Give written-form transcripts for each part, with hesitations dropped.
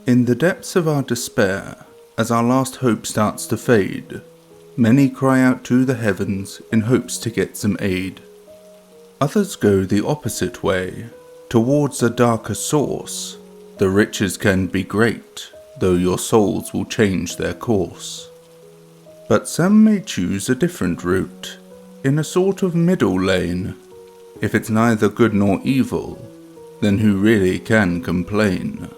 In the depths of our despair, as our last hope starts to fade, many cry out to the heavens in hopes to get some aid. Others go the opposite way, towards a darker source. The riches can be great, though your souls will change their course. But some may choose a different route, in a sort of middle lane. If it's neither good nor evil, then who really can complain?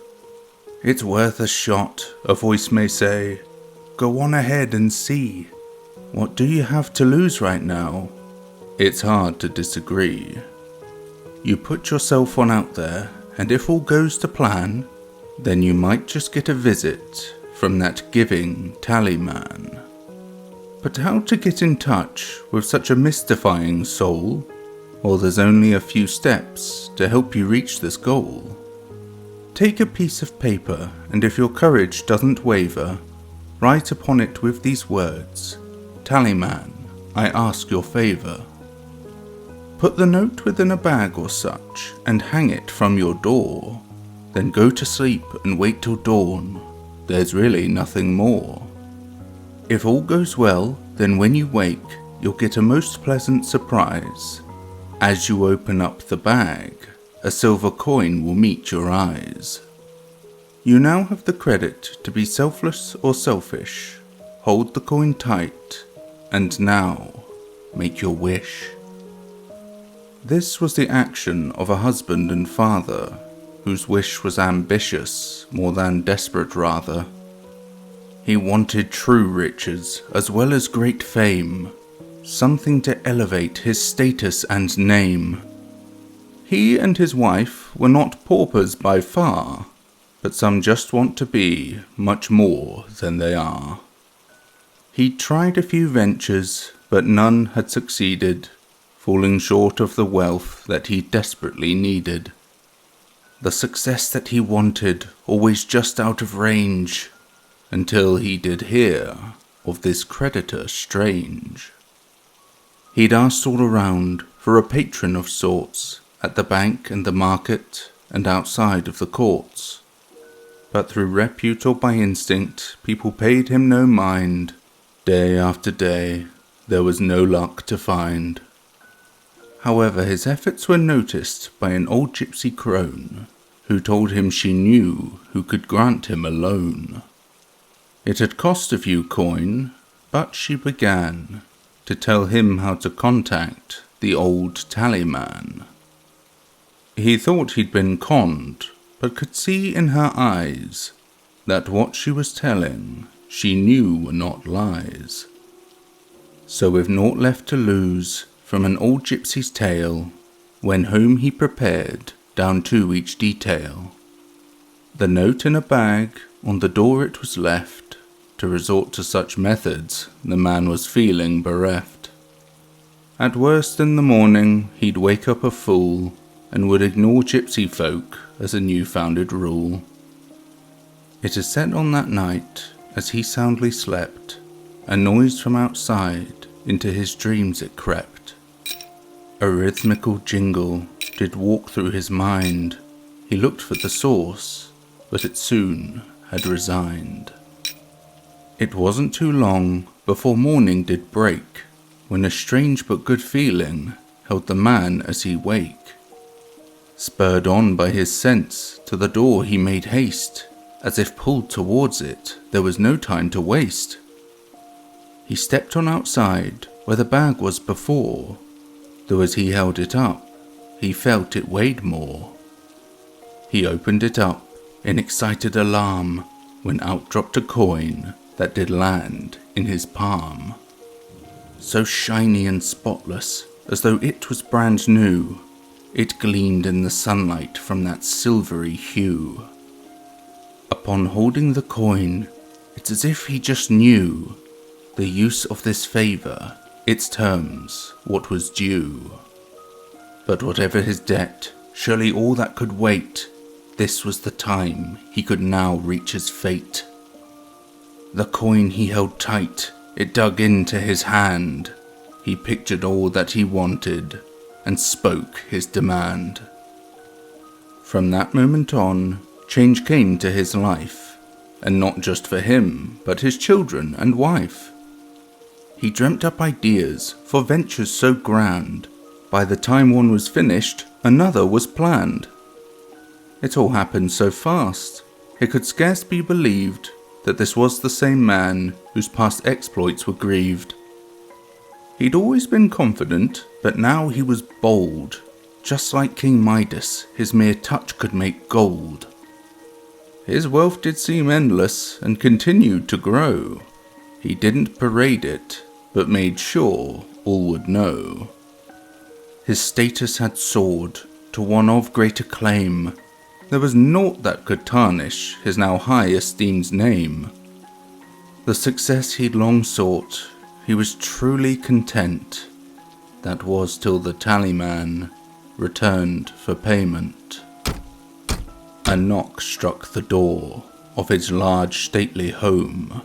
It's worth a shot, a voice may say. Go on ahead and see. What do you have to lose right now? It's hard to disagree. You put yourself on out there, and if all goes to plan, then you might just get a visit from that giving Tallyman. But how to get in touch with such a mystifying soul? Well, there's only a few steps to help you reach this goal. Take a piece of paper, and if your courage doesn't waver, write upon it with these words, Tallyman, I ask your favour. Put the note within a bag or such, and hang it from your door. Then go to sleep and wait till dawn. There's really nothing more. If all goes well, then when you wake, you'll get a most pleasant surprise. As you open up the bag, a silver coin will meet your eyes. You now have the credit to be selfless or selfish. Hold the coin tight, and now make your wish. This was the action of a husband and father, whose wish was ambitious, more than desperate rather. He wanted true riches, as well as great fame, something to elevate his status and name. He and his wife were not paupers by far, but some just want to be much more than they are. He tried a few ventures, but none had succeeded, falling short of the wealth that he desperately needed. The success that he wanted, always just out of range, until he did hear of this creditor strange. He'd asked all around for a patron of sorts, at the bank and the market, and outside of the courts. But through repute or by instinct, people paid him no mind. Day after day, there was no luck to find. However, his efforts were noticed by an old gypsy crone, who told him she knew who could grant him a loan. It had cost a few coin, but she began to tell him how to contact the old Tallyman. He thought he'd been conned, but could see in her eyes that what she was telling she knew were not lies. So with naught left to lose from an old gypsy's tale, when home he prepared down to each detail. The note in a bag, on the door it was left. To resort to such methods, the man was feeling bereft. At worst in the morning, he'd wake up a fool, and would ignore gypsy folk as a new-founded rule. It is said on that night, as he soundly slept, a noise from outside into his dreams it crept. A rhythmical jingle did walk through his mind. He looked for the source, but it soon had resigned. It wasn't too long before morning did break, when a strange but good feeling held the man as he wake. Spurred on by his sense, to the door he made haste, as if pulled towards it, there was no time to waste. He stepped on outside, where the bag was before, though as he held it up, he felt it weighed more. He opened it up, in excited alarm, when out dropped a coin that did land in his palm. So shiny and spotless, as though it was brand new, it gleamed in the sunlight from that silvery hue. Upon holding the coin, it's as if he just knew the use of this favour, its terms, what was due. But whatever his debt, surely all that could wait, this was the time he could now reach his fate. The coin he held tight, it dug into his hand. He pictured all that he wanted, and spoke his demand. From that moment on, change came to his life, and not just for him, but his children and wife. He dreamt up ideas for ventures so grand, by the time one was finished, another was planned. It all happened so fast, it could scarce be believed that this was the same man whose past exploits were grieved. He'd always been confident, but now he was bold. Just like King Midas, his mere touch could make gold. His wealth did seem endless and continued to grow. He didn't parade it, but made sure all would know. His status had soared to one of great acclaim. There was naught that could tarnish his now high esteemed name. The success he'd long sought, he was truly content. That was till the Tallyman returned for payment. A knock struck the door of his large stately home.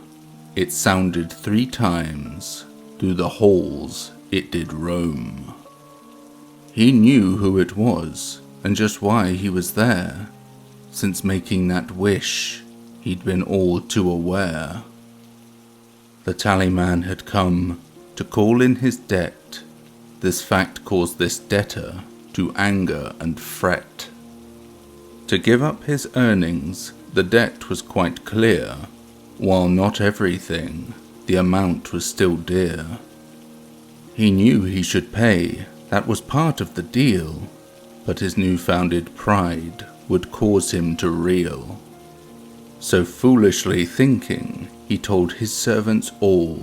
It sounded 3 times, through the halls it did roam. He knew who it was, and just why he was there. Since making that wish, he'd been all too aware. The Tallyman had come to call in his debt. This fact caused this debtor to anger and fret. To give up his earnings, the debt was quite clear. While not everything, the amount was still dear. He knew he should pay, that was part of the deal, but his new-founded pride would cause him to reel. So foolishly thinking, he told his servants all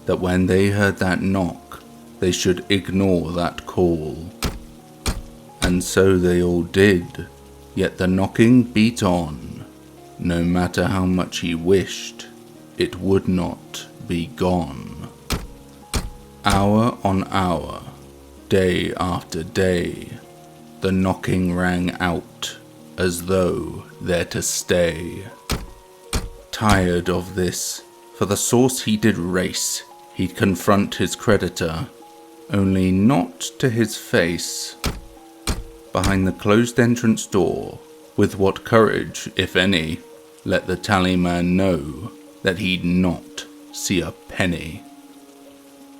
that when they heard that knock, they should ignore that call. And so they all did, yet the knocking beat on. No matter how much he wished, it would not be gone. Hour on hour, day after day, the knocking rang out as though there to stay. Tired of this, for the source he did race, he'd confront his creditor, only not to his face. Behind the closed entrance door, with what courage, if any, let the Tallyman know that he'd not see a penny.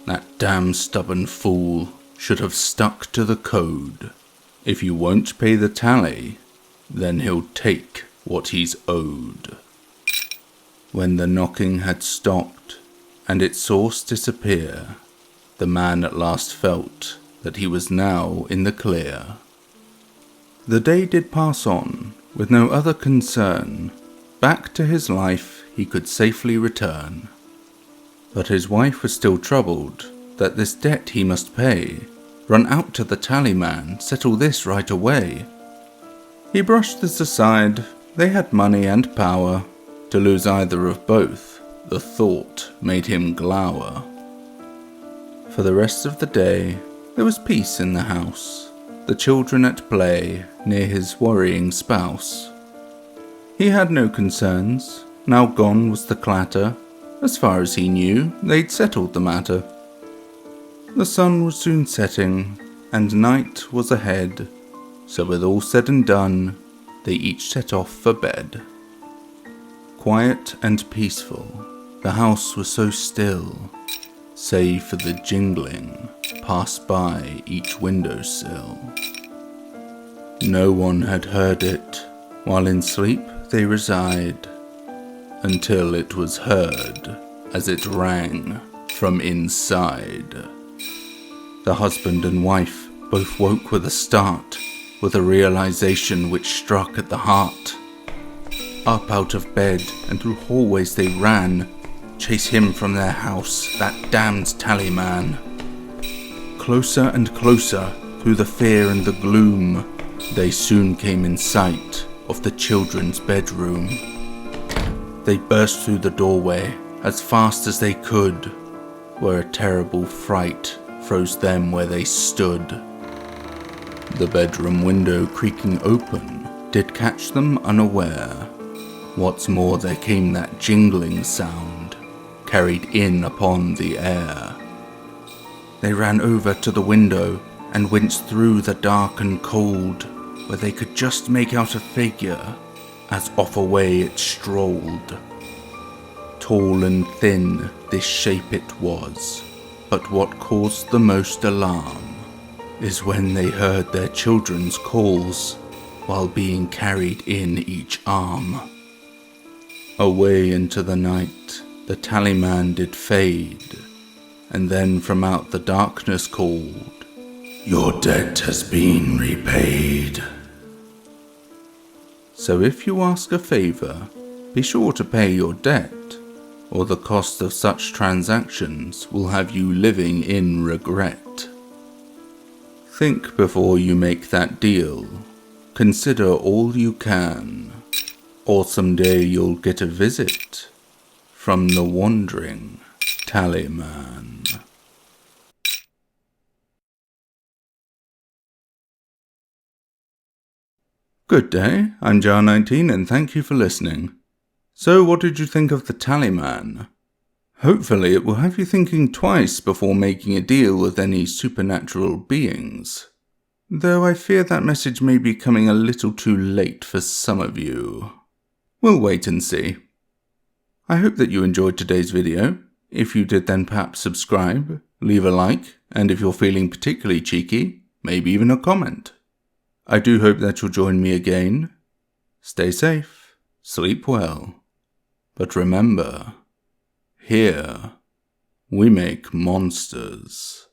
That damn stubborn fool should have stuck to the code. If you won't pay the tally, then he'll take what he's owed. When the knocking had stopped and its source disappear, the man at last felt that he was now in the clear. The day did pass on with no other concern. Back to his life he could safely return. But his wife was still troubled that this debt he must pay. Run out to the Tallyman, settle this right away. He brushed this aside, they had money and power. To lose either of both, the thought made him glower. For the rest of the day, there was peace in the house, the children at play near his worrying spouse. He had no concerns, now gone was the clatter. As far as he knew, they'd settled the matter. The sun was soon setting, and night was ahead, so with all said and done, they each set off for bed. Quiet and peaceful, the house was so still, save for the jingling passed by each windowsill. No one had heard it, while in sleep they reside, until it was heard as it rang from inside. The husband and wife both woke with a start, with a realization which struck at the heart. Up out of bed and through hallways they ran, chase him from their house, that damned Tallyman. Closer and closer, through the fear and the gloom, they soon came in sight of the children's bedroom. They burst through the doorway as fast as they could, where a terrible fright froze them where they stood. The bedroom window creaking open did catch them unaware. What's more, there came that jingling sound, carried in upon the air. They ran over to the window and winced through the dark and cold, where they could just make out a figure, as off away it strolled. Tall and thin this shape it was, but what caused the most alarm is when they heard their children's calls while being carried in each arm. Away into the night the Tallyman did fade, and then from out the darkness called, "Your debt has been repaid." So if you ask a favour, be sure to pay your debt, or the cost of such transactions will have you living in regret. Think before you make that deal. Consider all you can, or someday you'll get a visit from the wandering Tallyman. Good day, I'm Jar19 and thank you for listening. So what did you think of the Tallyman? Hopefully it will have you thinking twice before making a deal with any supernatural beings. Though I fear that message may be coming a little too late for some of you. We'll wait and see. I hope that you enjoyed today's video. If you did, then perhaps subscribe, leave a like, and if you're feeling particularly cheeky, maybe even a comment. I do hope that you'll join me again. Stay safe, sleep well, but remember, here we make monsters.